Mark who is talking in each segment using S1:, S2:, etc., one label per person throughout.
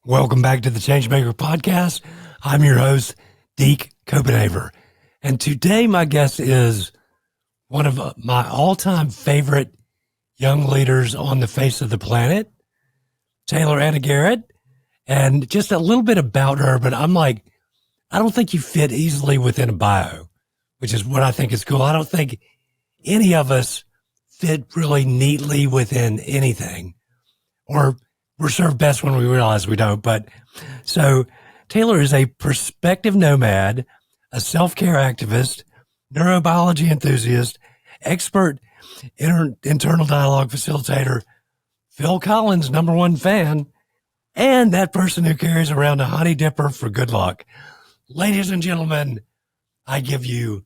S1: Welcome back to the Changemaker Podcast. I'm your host, Deke Copenhaver. And today my guest is one of my all-time favorite young leaders on the face of the planet, Anna Garrett. And just a little bit about her, but I'm like, I don't think you fit easily within a bio, which is what I think is cool. I don't think any of us fit really neatly within anything, or we're served best when we realize we don't. But so Taylor is a prospective nomad, a self-care activist, neurobiology enthusiast, expert internal dialogue facilitator, Phil Collins' #1 fan, and that person who carries around a honey dipper for good luck. Ladies and gentlemen, I give you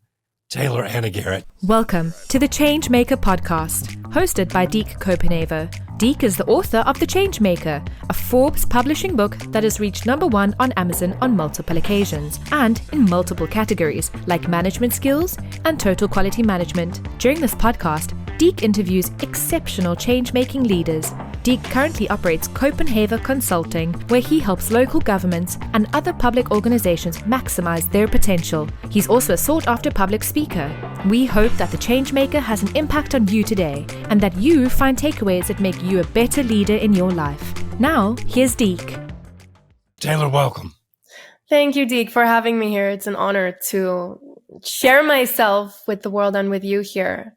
S1: Anna Garrett.
S2: Welcome to the Changemaker Podcast, hosted by Deke Copenhaver. Deke is the author of The Changemaker, a Forbes publishing book that has reached #1 on Amazon on multiple occasions and in multiple categories like management skills and total quality management. During this podcast, Deke interviews exceptional change-making leaders. Deke currently operates Copenhaver Consulting, where he helps local governments and other public organizations maximize their potential. He's also a sought-after public speaker. We hope that the Changemaker has an impact on you today and that you find takeaways that make you a better leader in your life. Now, here's Deke.
S1: Taylor, welcome.
S3: Thank you, Deke, for having me here. It's an honor to share myself with the world and with you here.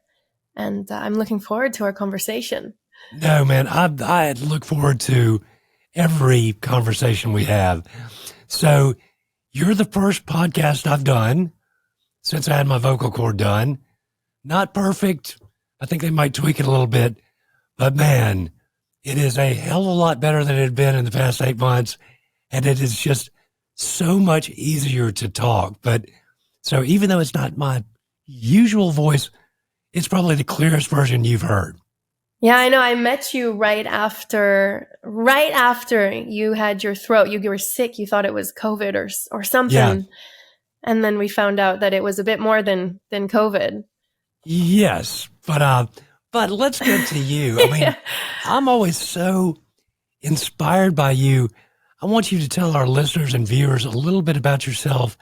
S3: And I'm looking forward to our conversation.
S1: No, man, I look forward to every conversation we have. So you're the first podcast I've done since I had my vocal cord done. Not perfect. I think they might tweak it a little bit, but man, it is a hell of a lot better than it had been in the past 8 months. And it is just so much easier to talk. But so even though it's not my usual voice, it's probably the clearest version you've heard.
S3: Yeah, I know. I met you right after you had your throat. You were sick. You thought it was COVID or something. Yeah. And then we found out that it was a bit more than COVID.
S1: Yes. But let's get to you. I mean, yeah. I'm always so inspired by you. I want you to tell our listeners and viewers a little bit about yourself,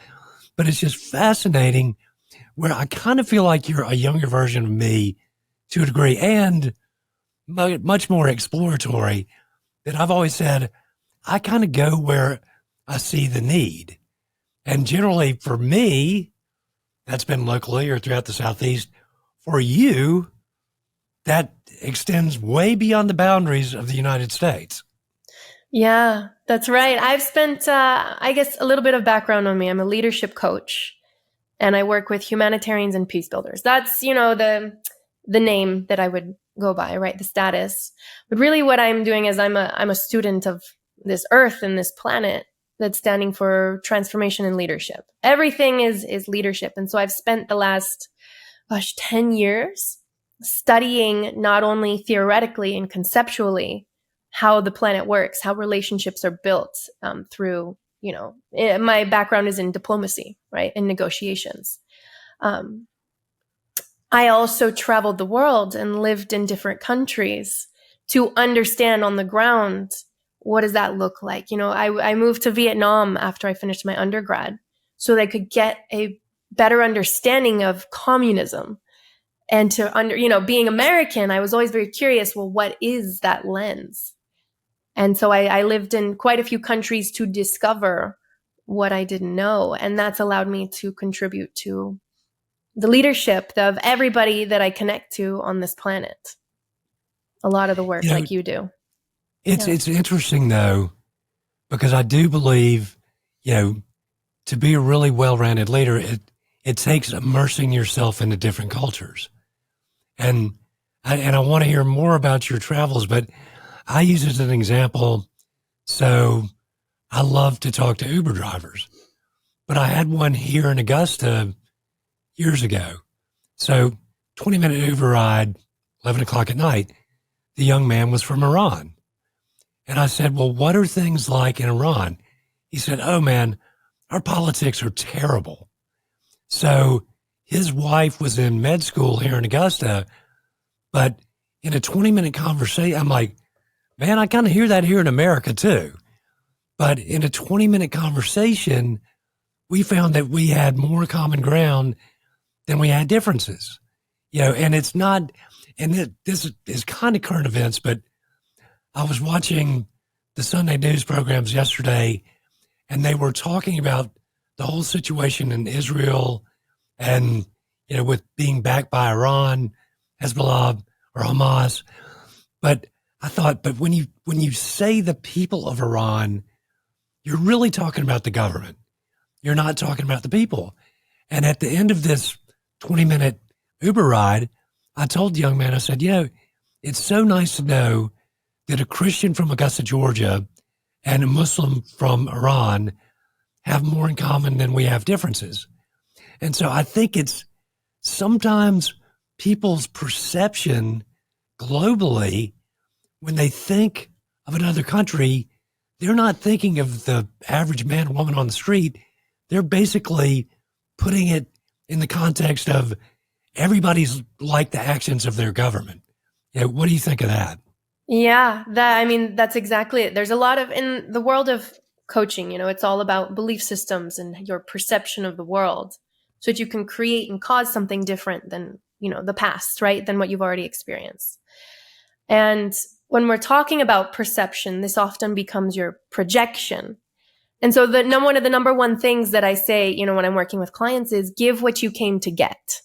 S1: but it's just fascinating where I kind of feel like you're a younger version of me to a degree, and much more exploratory. That I've always said, I kind of go where I see the need. And generally for me, that's been locally or throughout the Southeast. For you, that extends way beyond the boundaries of the United States.
S3: Yeah, that's right. I've spent, I guess, a little bit of background on me. I'm a leadership coach, and I work with humanitarians and peace builders. That's, the name that I would go by, right? The status. But really what I'm doing is I'm a student of this earth and this planet that's standing for transformation and leadership. Everything is leadership. And so I've spent the last, 10 years studying not only theoretically and conceptually how the planet works, how relationships are built through, my background is in diplomacy, right? In negotiations. I also traveled the world and lived in different countries to understand on the ground, what does that look like? I moved to Vietnam after I finished my undergrad so that I could get a better understanding of communism. And being American, I was always very curious, well, what is that lens? And so I lived in quite a few countries to discover what I didn't know. And that's allowed me to contribute to the leadership of everybody that I connect to on this planet. A lot of the work like you do.
S1: It's interesting though, because I do believe, to be a really well-rounded leader, it takes immersing yourself into different cultures. And I want to hear more about your travels, but I use it as an example. So I love to talk to Uber drivers, but I had one here in Augusta years ago. So 20-minute Uber ride, 11 o'clock at night. The young man was from Iran. And I said, well, what are things like in Iran? He said, oh man, our politics are terrible. So his wife was in med school here in Augusta, but in a 20-minute conversation, I'm like, man, I kind of hear that here in America too. But in a 20-minute conversation, we found that we had more common ground than we had differences. And it's not, and this is kind of current events, but I was watching the Sunday news programs yesterday, and they were talking about the whole situation in Israel and, with being backed by Iran, Hezbollah, or Hamas. But I thought, but when you say the people of Iran, you're really talking about the government. You're not talking about the people. And at the end of this 20-minute Uber ride, I told the young man, I said, it's so nice to know that a Christian from Augusta, Georgia, and a Muslim from Iran have more in common than we have differences. And so I think it's sometimes people's perception globally, when they think of another country, they're not thinking of the average man or woman on the street. They're basically putting it in the context of everybody's like the actions of their government. What do you think of that?
S3: Yeah, that's exactly it. There's a lot of, in the world of coaching, it's all about belief systems and your perception of the world so that you can create and cause something different than, the past, right? Than what you've already experienced. And when we're talking about perception, this often becomes your projection. And so one of the number one things that I say, when I'm working with clients is give what you came to get.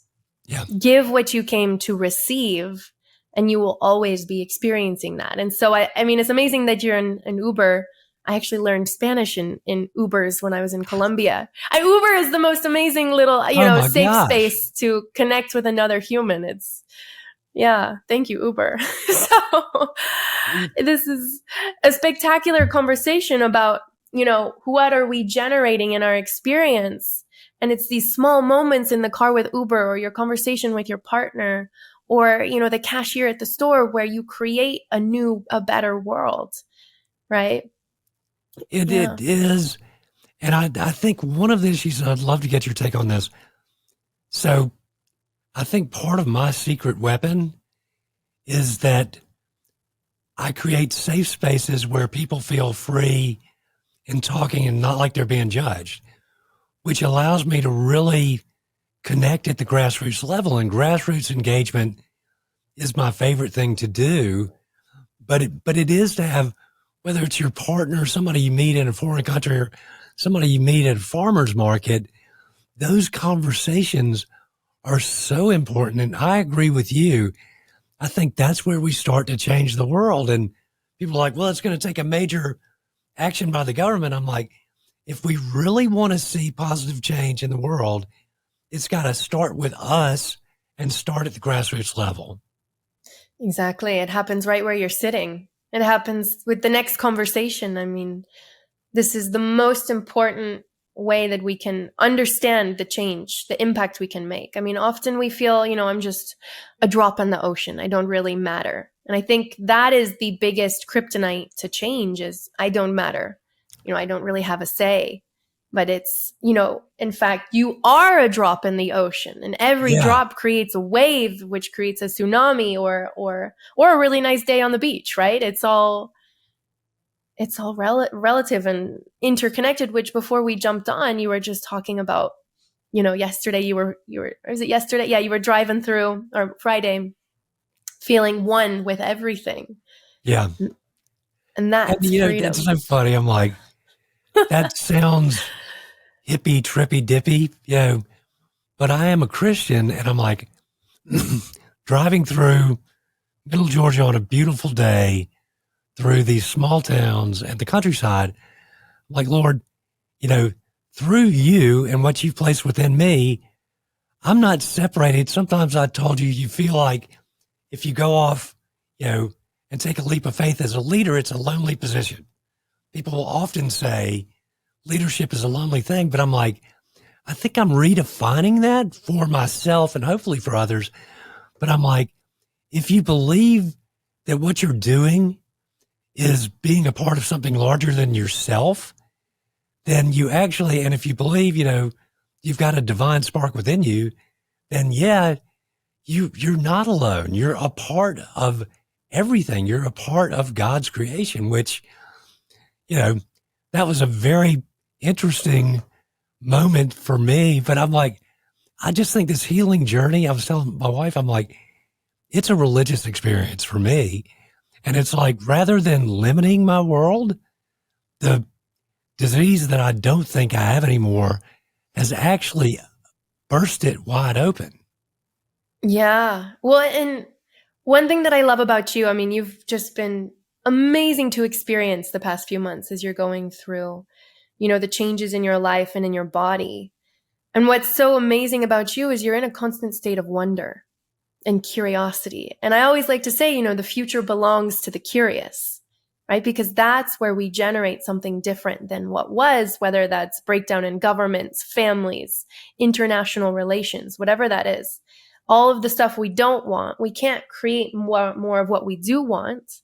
S1: Yeah.
S3: Give what you came to receive, and you will always be experiencing that. And so, it's amazing that you're in Uber. I actually learned Spanish in Ubers when I was in Colombia. Uber is the most amazing little, safe space to connect with another human. Thank you, Uber. So this is a spectacular conversation about, what are we generating in our experience? And it's these small moments in the car with Uber, or your conversation with your partner, or, the cashier at the store, where you create a better world, right?
S1: It is. And I think one of the issues, and I'd love to get your take on this. So I think part of my secret weapon is that I create safe spaces where people feel free in talking and not like they're being judged, which allows me to really connect at the grassroots level. And grassroots engagement is my favorite thing to do. But it is to have, whether it's your partner, somebody you meet in a foreign country, or somebody you meet at a farmer's market, those conversations are so important. And I agree with you. I think that's where we start to change the world. And people are like, well, it's going to take a major action by the government. I'm like, if we really want to see positive change in the world, it's got to start with us and start at the grassroots level.
S3: Exactly. It happens right where you're sitting. It happens with the next conversation. This is the most important way that we can understand the change, the impact we can make. Often we feel, I'm just a drop in the ocean. I don't really matter. And I think that is the biggest kryptonite to change is I don't matter. I don't really have a say. But it's, in fact, you are a drop in the ocean, and every drop creates a wave, which creates a tsunami or a really nice day on the beach, right? It's all relative and interconnected, which before we jumped on, you were just talking about, yesterday was it yesterday? Yeah, you were driving through, or Friday, feeling one with everything.
S1: Yeah.
S3: And that's freedom.
S1: That's so funny. I'm like, that sounds hippie, trippy, dippy, but I am a Christian, and I'm like driving through middle Georgia on a beautiful day through these small towns and the countryside. I'm like, Lord, through you and what you've placed within me, I'm not separated. Sometimes I told you feel like if you go off, and take a leap of faith as a leader, it's a lonely position. People will often say leadership is a lonely thing, but I'm like, I think I'm redefining that for myself and hopefully for others. But I'm like, if you believe that what you're doing is being a part of something larger than yourself, then you actually, and if you believe, you've got a divine spark within you, then you're not alone. You're a part of everything. You're a part of God's creation, which, that was a very interesting moment for me. But I'm like, I just think this healing journey, I was telling my wife, I'm like, it's a religious experience for me. And it's like, rather than limiting my world, the disease that I don't think I have anymore has actually burst it wide open.
S3: Yeah. Well, and one thing that I love about you, I mean, you've just been amazing to experience the past few months as you're going through, the changes in your life and in your body. And what's so amazing about you is you're in a constant state of wonder and curiosity. And I always like to say, the future belongs to the curious, right? Because that's where we generate something different than what was, whether that's breakdown in governments, families, international relations, whatever that is. All of the stuff we don't want, we can't create more of what we do want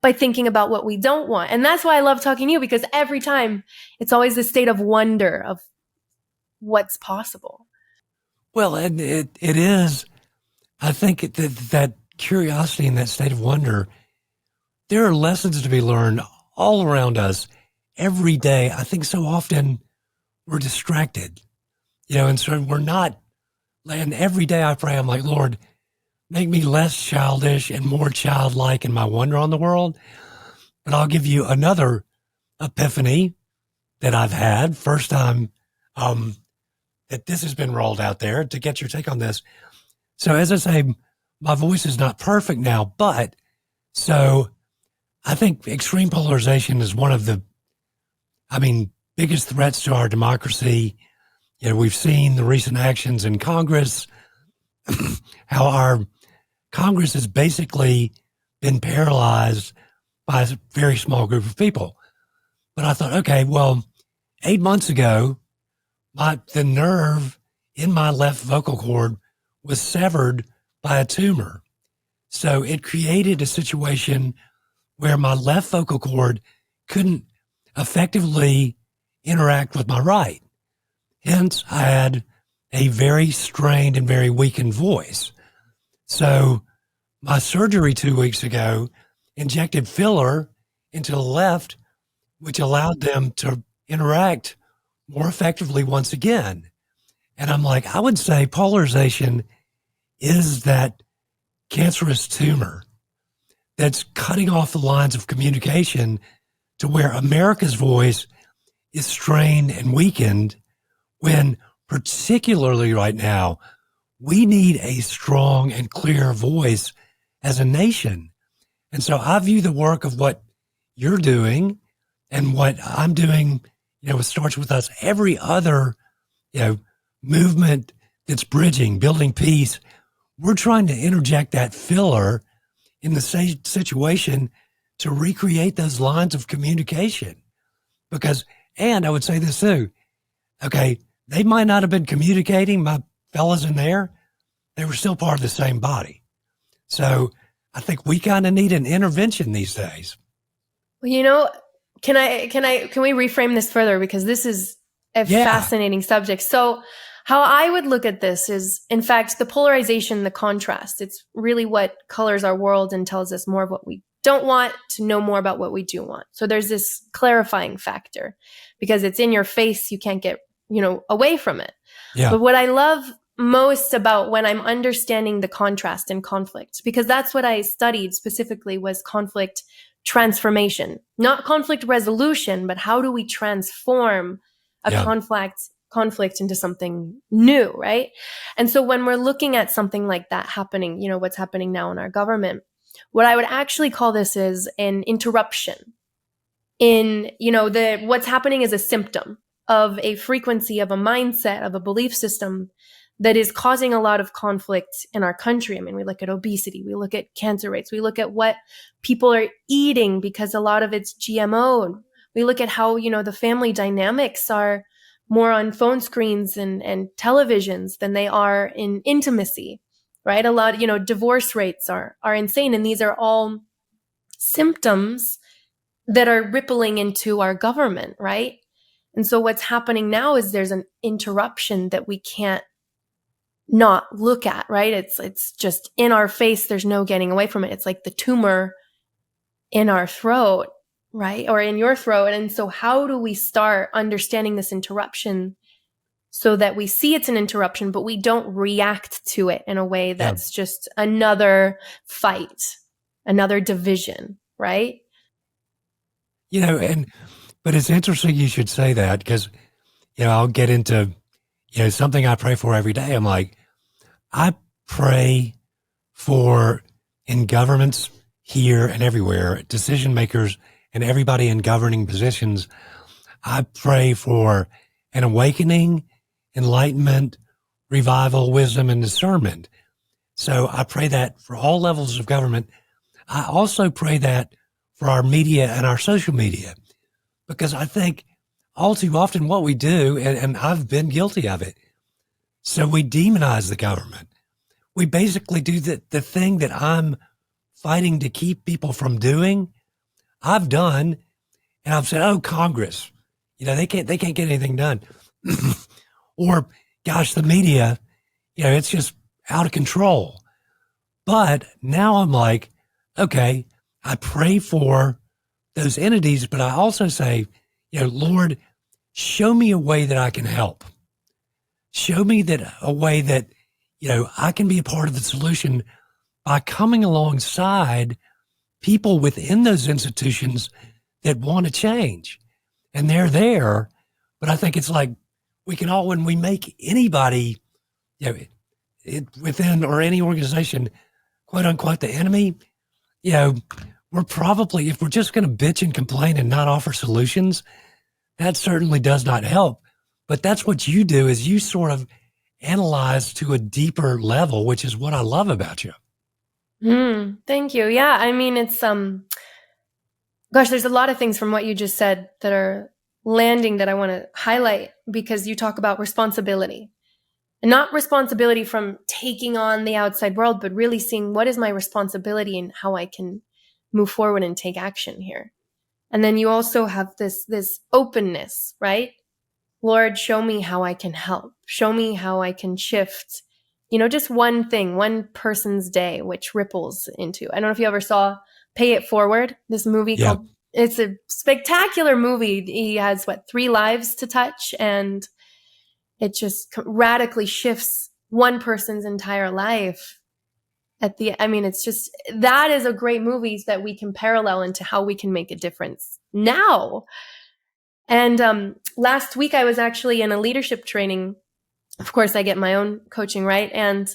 S3: by thinking about what we don't want. And that's why I love talking to you, because every time it's always this state of wonder of what's possible.
S1: Well, and it is, I think that curiosity and that state of wonder, there are lessons to be learned all around us every day. I think so often we're distracted, and so we're not. And every day I pray, I'm like, Lord, make me less childish and more childlike in my wonder on the world. But I'll give you another epiphany that I've had. First time that this has been rolled out there, to get your take on this. So as I say, my voice is not perfect now, but so I think extreme polarization is one of the, biggest threats to our democracy. We've seen the recent actions in Congress, how our Congress has basically been paralyzed by a very small group of people. But I thought, okay, well, 8 months ago, the nerve in my left vocal cord was severed by a tumor. So it created a situation where my left vocal cord couldn't effectively interact with my right. Hence, I had a very strained and very weakened voice. So my surgery 2 weeks ago injected filler into the left, which allowed them to interact more effectively once again. And I'm like, I would say polarization is that cancerous tumor that's cutting off the lines of communication to where America's voice is strained and weakened, when particularly right now, we need a strong and clear voice as a nation. And so I view the work of what you're doing and what I'm doing, it starts with us. Every other, movement that's bridging, building peace, we're trying to interject that filler in the same situation to recreate those lines of communication. And I would say this too, okay, they might not have been communicating, my fellas in there, they were still part of the same body. So I think we kind of need an intervention these days.
S3: Well, can we reframe this further? Because this is a fascinating subject. So how I would look at this is, in fact, the polarization, the contrast. It's really what colors our world and tells us more of what we don't want to know more about what we do want. So there's this clarifying factor because it's in your face. You can't get, away from it. Yeah. But what I love most about when I'm understanding the contrast and conflict, because that's what I studied specifically, was conflict transformation, not conflict resolution, but how do we transform a conflict into something new, right? And so when we're looking at something like that happening, what's happening now in our government, what I would actually call this is an interruption in, what's happening is a symptom of a frequency, of a mindset, of a belief system that is causing a lot of conflict in our country. I mean, we look at obesity, we look at cancer rates, we look at what people are eating because a lot of it's GMO. And we look at how, the family dynamics are more on phone screens and televisions than they are in intimacy, right? A lot, divorce rates are insane. And these are all symptoms that are rippling into our government, right? And so what's happening now is there's an interruption that we can't not look at, right? It's just in our face. There's no getting away from it. It's like the tumor in our throat, right? Or in your throat. And so how do we start understanding this interruption so that we see it's an interruption, but we don't react to it in a way that's just another fight, another division, right?
S1: But it's interesting you should say that because, I'll get into, something I pray for every day. I'm like, I pray for in governments here and everywhere, decision makers and everybody in governing positions. I pray for an awakening, enlightenment, revival, wisdom, and discernment. So I pray that for all levels of government. I also pray that for our media and our social media, because I think all too often what we do, and I've been guilty of it, so we demonize the government. We basically do the thing that I'm fighting to keep people from doing. I've done, and I've said, "Oh, Congress, they can't get anything done," or, "Gosh, the media, it's just out of control." But now I'm like, okay, I pray for those entities, but I also say, Lord, show me a way that I can help. Show me that a way that, I can be a part of the solution by coming alongside people within those institutions that want to change. And they're there, but I think it's like we can all, when we make anybody, within or any organization, quote unquote, the enemy, we're probably, if we're just going to bitch and complain and not offer solutions, that certainly does not help. But that's what you do, is you sort of analyze to a deeper level, which is what I love about you.
S3: Thank you. Yeah. I mean, it's, gosh, there's a lot of things from what you just said that are landing that I want to highlight, because you talk about responsibility. And not responsibility from taking on the outside world, but really seeing what is my responsibility and how I can move forward and take action here. And then you also have this openness, right? Lord, show me how I can help. Show me how I can shift, just one thing, one person's day, which ripples into. I don't know if you ever saw Pay It Forward, this movie called, it's a spectacular movie. He has 3 lives to touch, and it just radically shifts one person's entire life it's just, that is a great movie that we can parallel into how we can make a difference now. And last week I was actually in a leadership training. Of course, I get my own coaching, right? And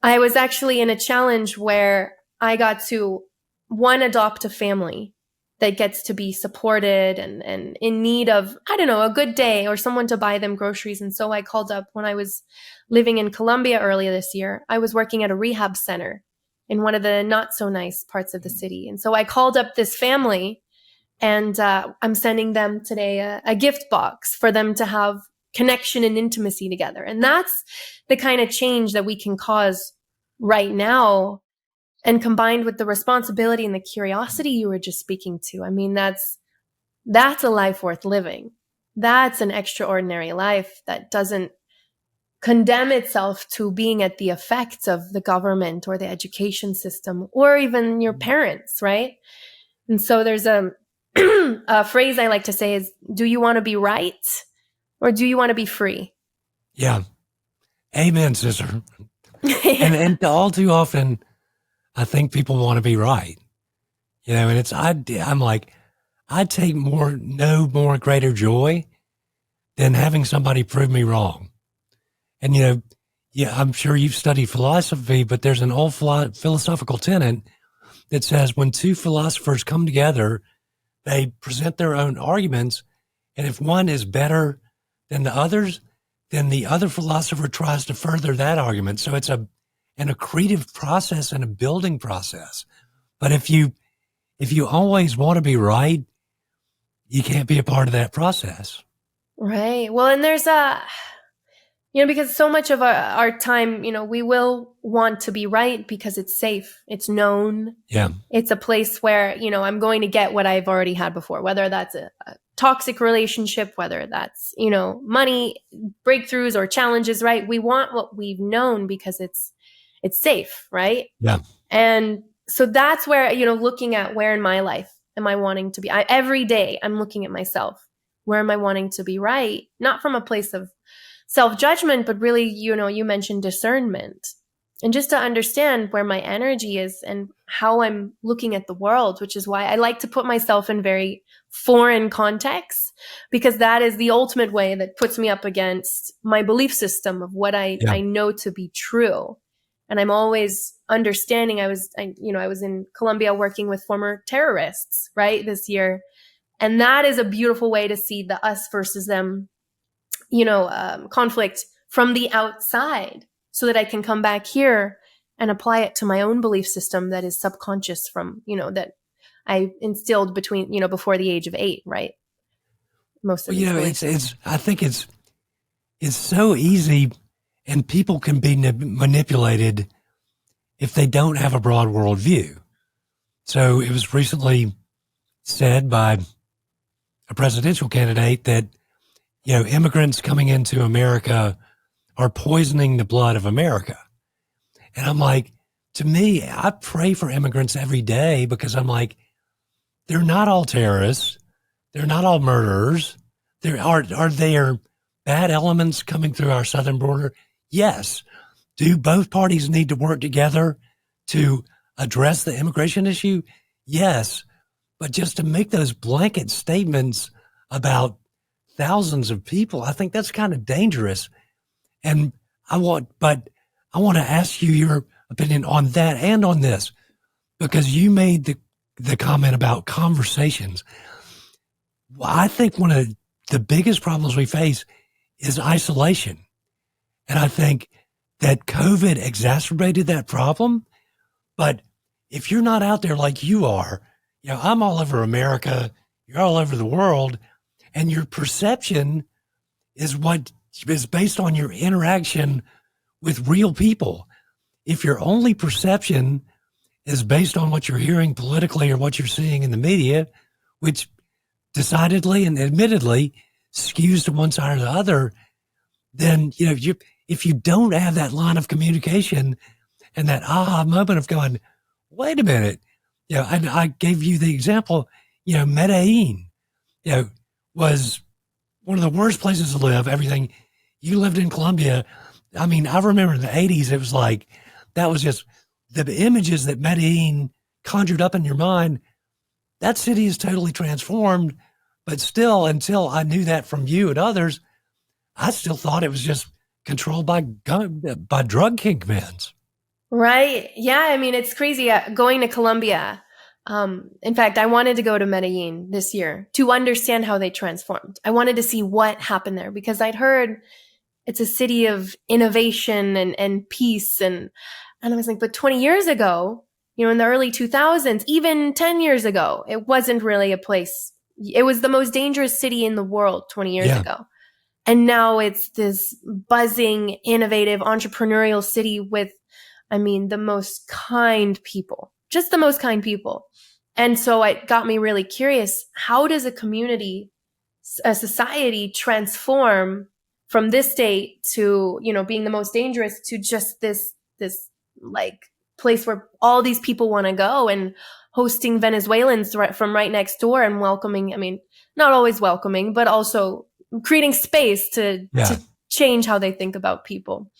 S3: I was actually in a challenge where I got to, adopt a family that gets to be supported and in need of, a good day or someone to buy them groceries. And so I called up, when I was living in Colombia earlier this year, I was working at a rehab center in one of the not so nice parts of the city. And so I called up this family, and I'm sending them today a gift box for them to have connection and intimacy together. And that's the kind of change that we can cause right now. And combined with the responsibility and the curiosity you were just speaking to, I mean, that's a life worth living. That's an extraordinary life that doesn't condemn itself to being at the effects of the government or the education system or even your parents, right? And so there's a phrase I like to say is, do you want to be right or do you want to be free?
S1: Yeah. Amen, sister. And all too often, I think people want to be right, and I'm like, I take no more greater joy than having somebody prove me wrong. And, I'm sure you've studied philosophy, but there's an old philosophical tenet that says when two philosophers come together, they present their own arguments. And if one is better than the others, then the other philosopher tries to further that argument. So it's an accretive process and a building process. But if you always want to be right, you can't be a part of that process.
S3: Right. Well, and there's because so much of our time, we will want to be right because it's safe. It's known.
S1: Yeah.
S3: It's a place where, I'm going to get what I've already had before, whether that's a toxic relationship, whether that's, money, breakthroughs or challenges, right? We want what we've known because it's safe, right?
S1: Yeah.
S3: And so that's where, looking at where in my life am I wanting to be? Every day I'm looking at myself. Where am I wanting to be right? Not from a place of self-judgment, but really, you mentioned discernment. And just to understand where my energy is and how I'm looking at the world, which is why I like to put myself in very foreign contexts, because that is the ultimate way that puts me up against my belief system of what I know to be true. And I'm always understanding. I was in Colombia working with former terrorists, right, this year. And that is a beautiful way to see the us versus them, conflict from the outside, so that I can come back here and apply it to my own belief system that is subconscious from, that I instilled before the age of 8, right? Most of these beliefs.
S1: I think it's so easy, and people can be manipulated if they don't have a broad worldview. So it was recently said by a presidential candidate that, immigrants coming into America are poisoning the blood of America. And I'm like, to me, I pray for immigrants every day, because I'm like, they're not all terrorists. They're not all murderers. Are there bad elements coming through our southern border? Yes. Do both parties need to work together to address the immigration issue? Yes. But just to make those blanket statements about thousands of people, I think that's kind of dangerous. And I want to ask you your opinion on that and on this, because you made the comment about conversations. I think one of the biggest problems we face is isolation. And I think that COVID exacerbated that problem. But if you're not out there like you are, I'm all over America, you're all over the world, and your perception is what is based on your interaction with real people. If your only perception is based on what you're hearing politically or what you're seeing in the media, which decidedly and admittedly skews to one side or the other, then, if you don't have that line of communication and that aha moment of going, wait a minute, I gave you the example, Medellin, was one of the worst places to live. Everything. You lived in Colombia. I mean, I remember in the 80s, it was like, that was just the images that Medellin conjured up in your mind. That city is totally transformed, but still, until I knew that from you and others, I still thought it was just controlled by drug kingpins.
S3: Right. Yeah. I mean, it's crazy going to Colombia. In fact, I wanted to go to Medellin this year to understand how they transformed. I wanted to see what happened there, because I'd heard it's a city of innovation and peace. And I was like, but 20 years ago, in the early 2000s, even 10 years ago, it wasn't really a place. It was the most dangerous city in the world 20 years ago. And now it's this buzzing, innovative, entrepreneurial city with, the most kind people, just the most kind people. And so it got me really curious. How does a community, a society transform from this state to, being the most dangerous to just this like place where all these people want to go, and hosting Venezuelans from right next door and welcoming, not always welcoming, but also creating space to change how they think about people,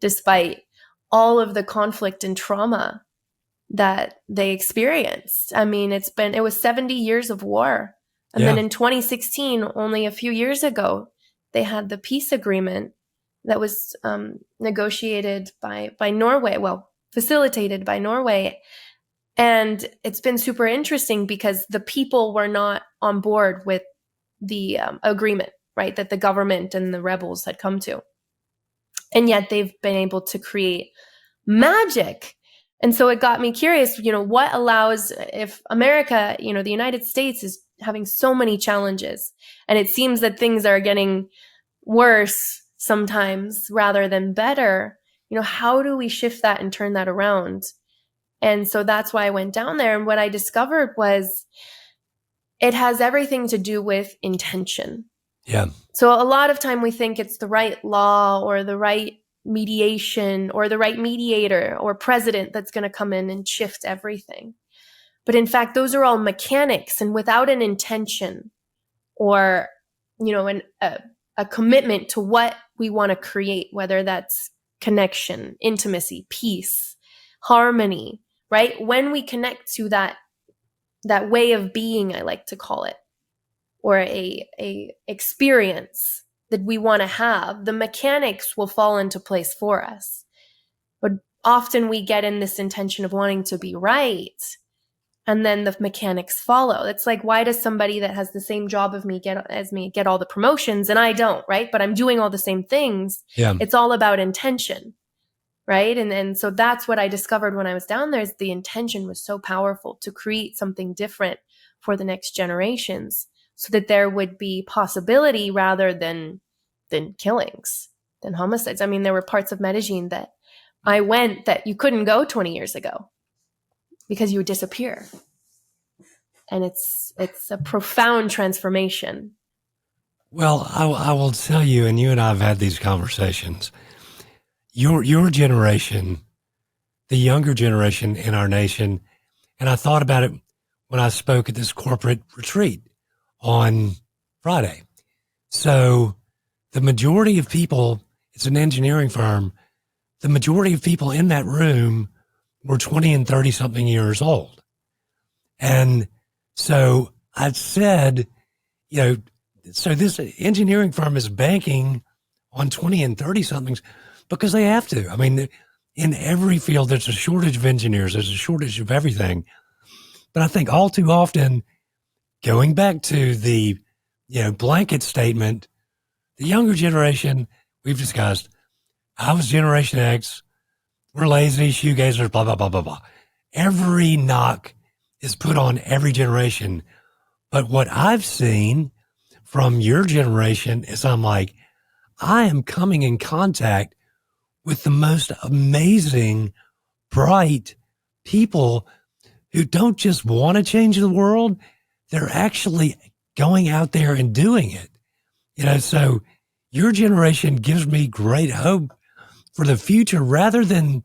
S3: despite all of the conflict and trauma that they experienced. It was 70 years of war. And then in 2016, only a few years ago, they had the peace agreement that was negotiated by Norway, facilitated by Norway. And it's been super interesting because the people were not on board with the agreement, right, that the government and the rebels had come to. And yet they've been able to create magic. And so it got me curious, what allows, if America, the United States is having so many challenges, and it seems that things are getting worse sometimes rather than better, how do we shift that and turn that around? And so that's why I went down there. And what I discovered was it has everything to do with intention.
S1: Yeah.
S3: So a lot of time we think it's the right law or the right mediation or the right mediator or president that's going to come in and shift everything. But in fact, those are all mechanics, and without an intention or, a commitment to what we want to create, whether that's connection, intimacy, peace, harmony, right? When we connect to that way of being, I like to call it, or a experience that we want to have, the mechanics will fall into place for us. But often we get in this intention of wanting to be right, and then the mechanics follow. It's like, why does somebody that has the same job as me get all the promotions and I don't, right? But I'm doing all the same things.
S1: Yeah.
S3: It's all about intention, right? And so that's what I discovered when I was down there, is the intention was so powerful to create something different for the next generations, so that there would be possibility rather than killings, than homicides. I mean, there were parts of Medellin that I went that you couldn't go 20 years ago because you would disappear. And it's a profound transformation.
S1: Well, I will tell you, and you and I have had these conversations. Your generation, the younger generation in our nation, and I thought about it when I spoke at this corporate retreat on Friday. So the majority of people, it's an engineering firm, the majority of people in that room were 20 and 30 something years old. And so I said, so this engineering firm is banking on 20 and 30 somethings because they have to. I mean, in every field, there's a shortage of engineers. There's a shortage of everything. But I think all too often, going back to the, blanket statement, the younger generation, we've discussed, I was Generation X, we're lazy, shoegazers, blah, blah, blah, blah, blah. Every knock is put on every generation. But what I've seen from your generation is I'm like, I am coming in contact with the most amazing, bright people who don't just want to change the world. They're actually going out there and doing it. So your generation gives me great hope for the future, rather than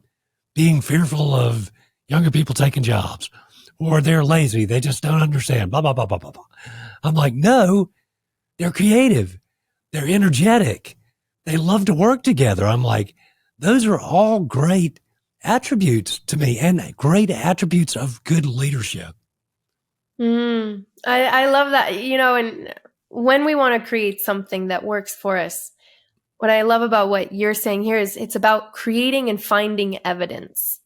S1: being fearful of younger people taking jobs, or they're lazy, they just don't understand, blah, blah, blah, blah, blah, blah. I'm like, no, they're creative. They're energetic. They love to work together. I'm like, those are all great attributes to me, and great attributes of good leadership.
S3: I love that, and when we want to create something that works for us, what I love about what you're saying here is it's about creating and finding evidence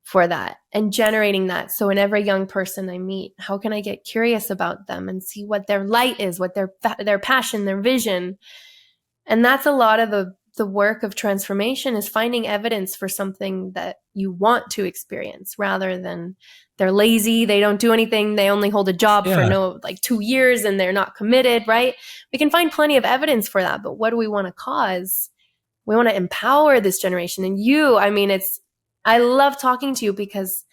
S3: for that and generating that. So in every young person I meet, how can I get curious about them and see what their light is, what their passion, their vision? And that's a lot of the work of transformation, is finding evidence for something that you want to experience, rather than they're lazy, they don't do anything, they only hold a job for 2 years and they're not committed, right? We can find plenty of evidence for that, but what do we want to cause? We want to empower this generation. And I love talking to you because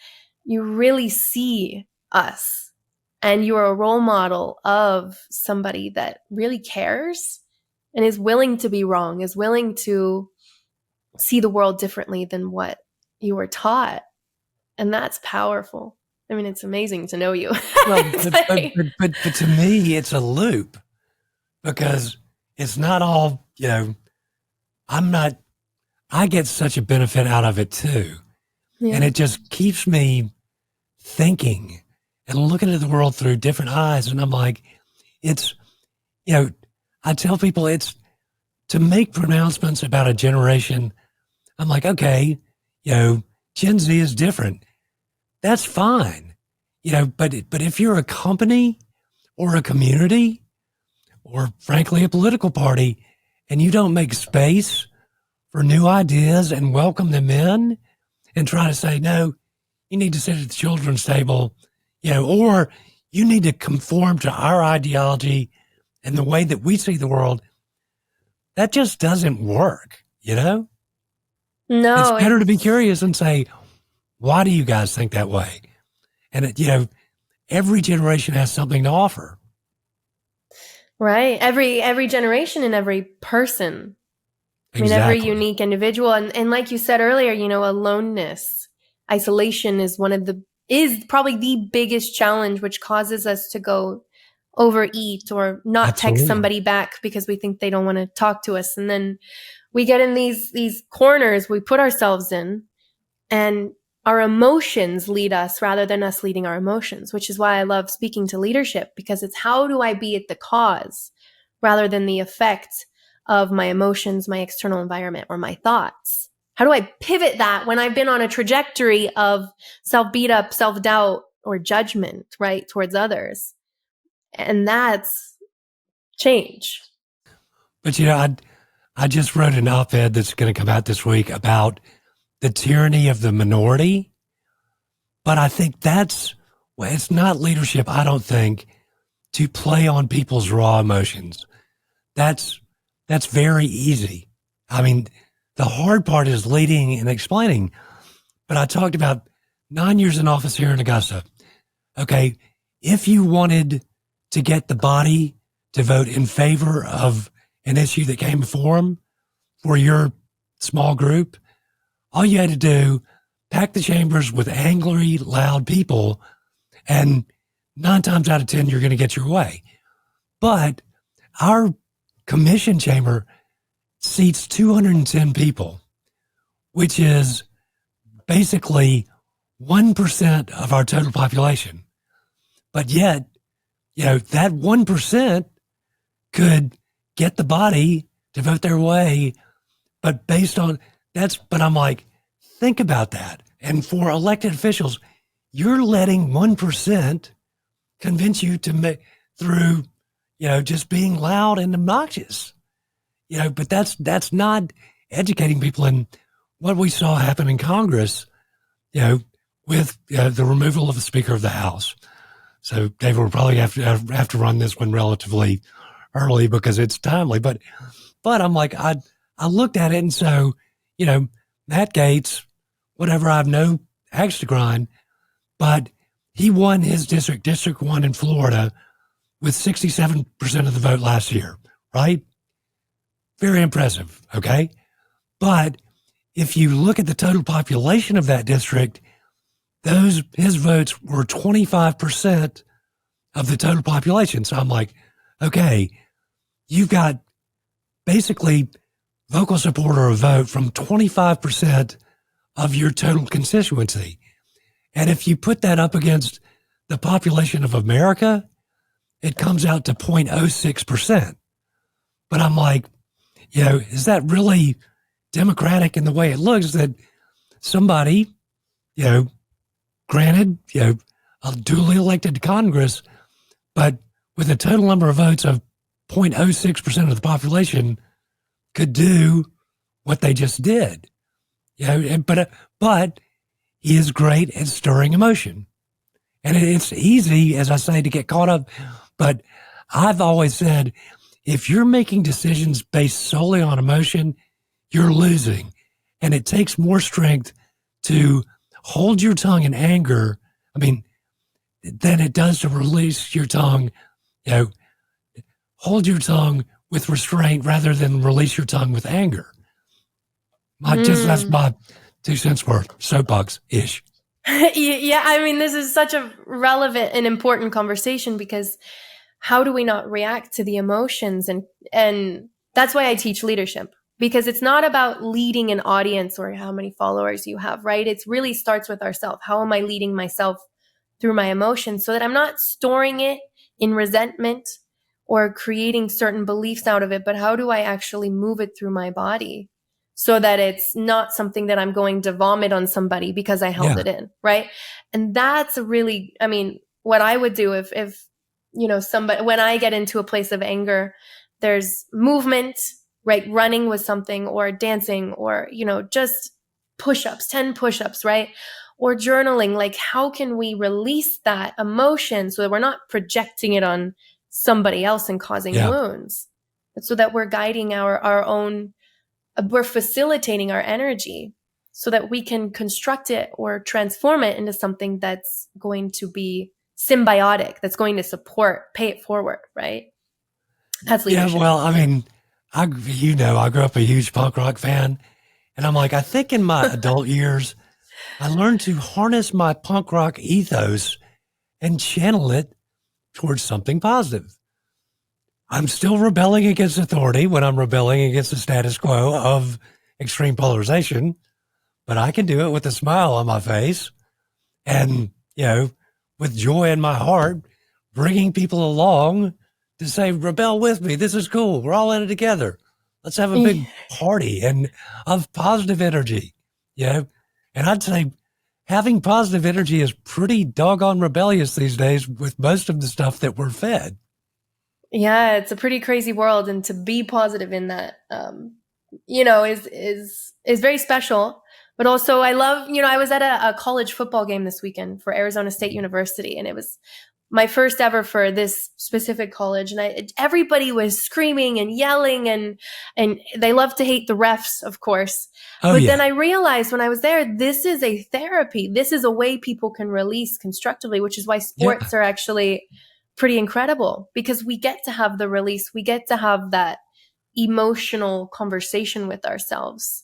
S3: you really see us, and you're a role model of somebody that really cares and is willing to be wrong, is willing to see the world differently than what you were taught. And that's powerful. I mean, it's amazing to know you.
S1: Well, but to me, it's a loop, because it's not all, I get such a benefit out of it too. Yeah. And it just keeps me thinking and looking at the world through different eyes. And I'm like, I tell people, it's to make pronouncements about a generation. I'm like, okay, Gen Z is different. That's fine. But if you're a company or a community or frankly a political party, and you don't make space for new ideas and welcome them in and try to say, no, you need to sit at the children's table, or you need to conform to our ideology and the way that we see the world, that just doesn't work, No. It's better to be curious and say, why do you guys think that way? And, every generation has something to offer.
S3: Right. Every generation and every person.
S1: Exactly.
S3: Every unique individual. And like you said earlier, aloneness, isolation is one of the is probably the biggest challenge, which causes us to go overeat or not
S1: Absolutely.
S3: text somebody back because we think they don't want to talk to us. And then we get in these corners we put ourselves in, and our emotions lead us rather than us leading our emotions, which is why I love speaking to leadership, because it's how do I be at the cause rather than the effect of my emotions, my external environment, or my thoughts. How do I pivot that when I've been on a trajectory of self-beat up, self-doubt, or judgment, right, towards others? And that's change.
S1: But, I just wrote an op-ed that's going to come out this week about the tyranny of the minority. But I think it's not leadership, I don't think, to play on people's raw emotions. That's very easy. I mean, the hard part is leading and explaining. But I talked about 9 years in office here in Augusta. Okay, if you wanted to get the body to vote in favor of an issue that came before them for your small group, all you had to do, pack the chambers with angry, loud people, and 9 times out of 10, you're going to get your way. But our commission chamber seats 210 people, which is basically 1% of our total population. But yet, that 1% could get the body to vote their way, but based on but I'm like, think about that. And for elected officials, you're letting 1% convince you to make through, just being loud and obnoxious, but that's not educating people. And what we saw happen in Congress, with the removal of the Speaker of the House. So David will probably have to run this one relatively early because it's timely. But I'm like, I looked at it, and so, Matt Gaetz, whatever, I have no axe to grind, but he won his District 1 in Florida with 67% of the vote last year, right? Very impressive, okay? But if you look at the total population of that district, his votes were 25% of the total population. So I'm like, okay, you've got basically vocal support or a vote from 25% of your total constituency. And if you put that up against the population of America, it comes out to 0.06%. But I'm like, is that really democratic in the way it looks that somebody, granted, duly elected to Congress, but with a total number of votes of 0.06% of the population could do what they just did. But he is great at stirring emotion. And it's easy, as I say, to get caught up. But I've always said, if you're making decisions based solely on emotion, you're losing. And it takes more strength to hold your tongue in anger, than it does to release your tongue, hold your tongue with restraint rather than release your tongue with anger. That's my 2 cents worth, soapbox-ish.
S3: Yeah, this is such a relevant and important conversation, because how do we not react to the emotions? And that's why I teach leadership, because it's not about leading an audience or how many followers you have, right? It really starts with ourselves. How am I leading myself through my emotions so that I'm not storing it in resentment or creating certain beliefs out of it, but how do I actually move it through my body so that it's not something that I'm going to vomit on somebody because I held it in, right? And that's really, what I would do if somebody, when I get into a place of anger, there's movement, right? Running with something, or dancing, or, just push-ups, 10 push-ups, right? Or journaling. Like, how can we release that emotion so that we're not projecting it on somebody else and causing wounds, but so that we're guiding our own, we're facilitating our energy so that we can construct it or transform it into something that's going to be symbiotic, that's going to support, pay it forward, right? That's leadership.
S1: Yeah, well, I grew up a huge punk rock fan, and I'm like, I think in my adult years, I learned to harness my punk rock ethos and channel it towards something positive. I'm still rebelling against authority when I'm rebelling against the status quo of extreme polarization, but I can do it with a smile on my face and, with joy in my heart, bringing people along to say, rebel with me. This is cool. We're all in it together. Let's have a big party and of positive energy, And I'd say having positive energy is pretty doggone rebellious these days with most of the stuff that we're fed.
S3: Yeah, it's a pretty crazy world, and to be positive in that, is very special. But also, I love, I was at a college football game this weekend for Arizona State University, and it was my first ever for this specific college, and everybody was screaming and yelling, and they love to hate the refs, of course. Then I realized when I was there, this is a therapy. This is a way people can release constructively, which is why sports are actually pretty incredible, because we get to have the release. We get to have that emotional conversation with ourselves.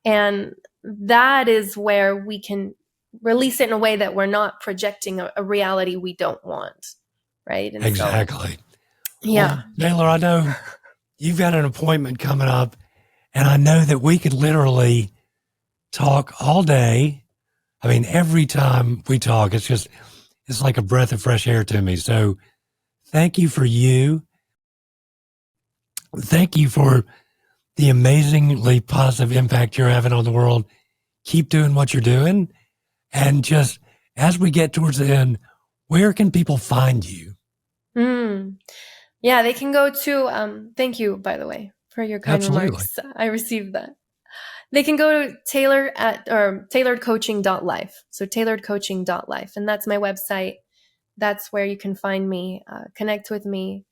S3: And that is where we can release it in a way that we're not projecting a reality we don't want. Right? And
S1: exactly.
S3: Yeah.
S1: Well, Taylor, I know you've got an appointment coming up, and I know that we could literally talk all day. I mean, every time we talk, it's like a breath of fresh air to me. So thank you for you. Thank you for the amazingly positive impact you're having on the world. Keep doing what you're doing. And just as we get towards the end, where can people find you?
S3: Yeah, they can go to, thank you, by the way, for your kind remarks. I received that. They can go to tailoredcoaching.life. So tailoredcoaching.life. And that's my website. That's where you can find me, connect with me.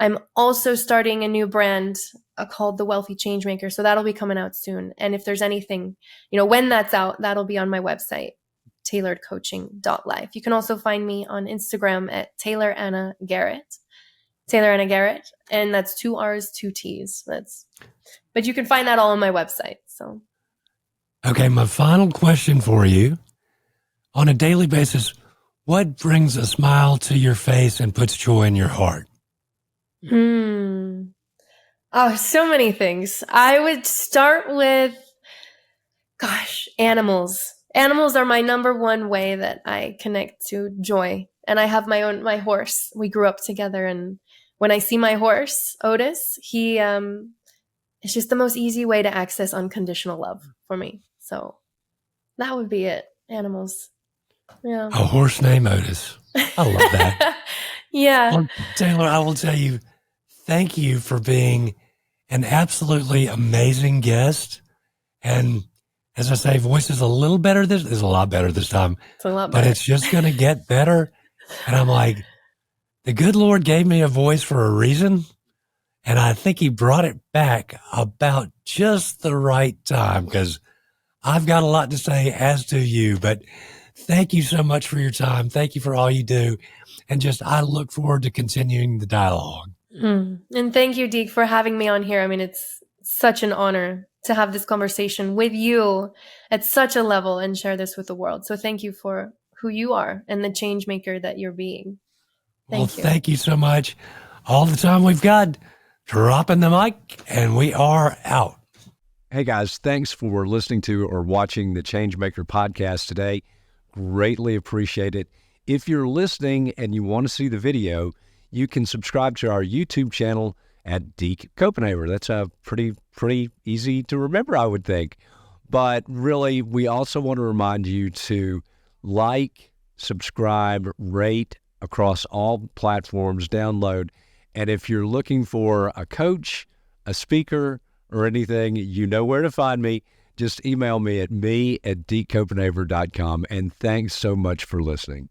S3: I'm also starting a new brand called The Wealthy Changemaker. So that'll be coming out soon. And if there's anything, when that's out, that'll be on my website, tailoredcoaching.life. You can also find me on Instagram at Taylor Anna Garrett. Taylor Anna Garrett. And that's 2 R's, 2 T's. But you can find that all on my website. So.
S1: Okay. My final question for you: on a daily basis, what brings a smile to your face and puts joy in your heart?
S3: Oh, so many things. I would start with, animals. Animals are my number one way that I connect to joy. And I have my horse. We grew up together. And when I see my horse, Otis, it's just the most easy way to access unconditional love for me. So that would be it. Animals. Yeah.
S1: A horse named Otis. I love that.
S3: Yeah.
S1: Well, Taylor, I will tell you, thank you for being an absolutely amazing guest. And as I say, voice is a lot better this time.
S3: It's a lot better.
S1: But it's just going to get better. And I'm like, the good Lord gave me a voice for a reason. And I think he brought it back about just the right time, because I've got a lot to say, as do you. But thank you so much for your time. Thank you for all you do. And I look forward to continuing the dialogue.
S3: And thank you, Deke, for having me on here. I mean, it's such an honor to have this conversation with you at such a level and share this with the world. So thank you for who you are and the change maker that you're being. Thank you.
S1: Thank you so much. All the time we've got, dropping the mic, and we are out.
S4: Hey guys, thanks for listening to or watching the Changemaker podcast today. Greatly appreciate it. If you're listening and you want to see the video, you can subscribe to our YouTube channel at Deke Copenhaver. That's pretty easy to remember, I would think. But really, we also want to remind you to like, subscribe, rate across all platforms, download. And if you're looking for a coach, a speaker, or anything, you know where to find me. Just email me at dekecopenhaver.com. And thanks so much for listening.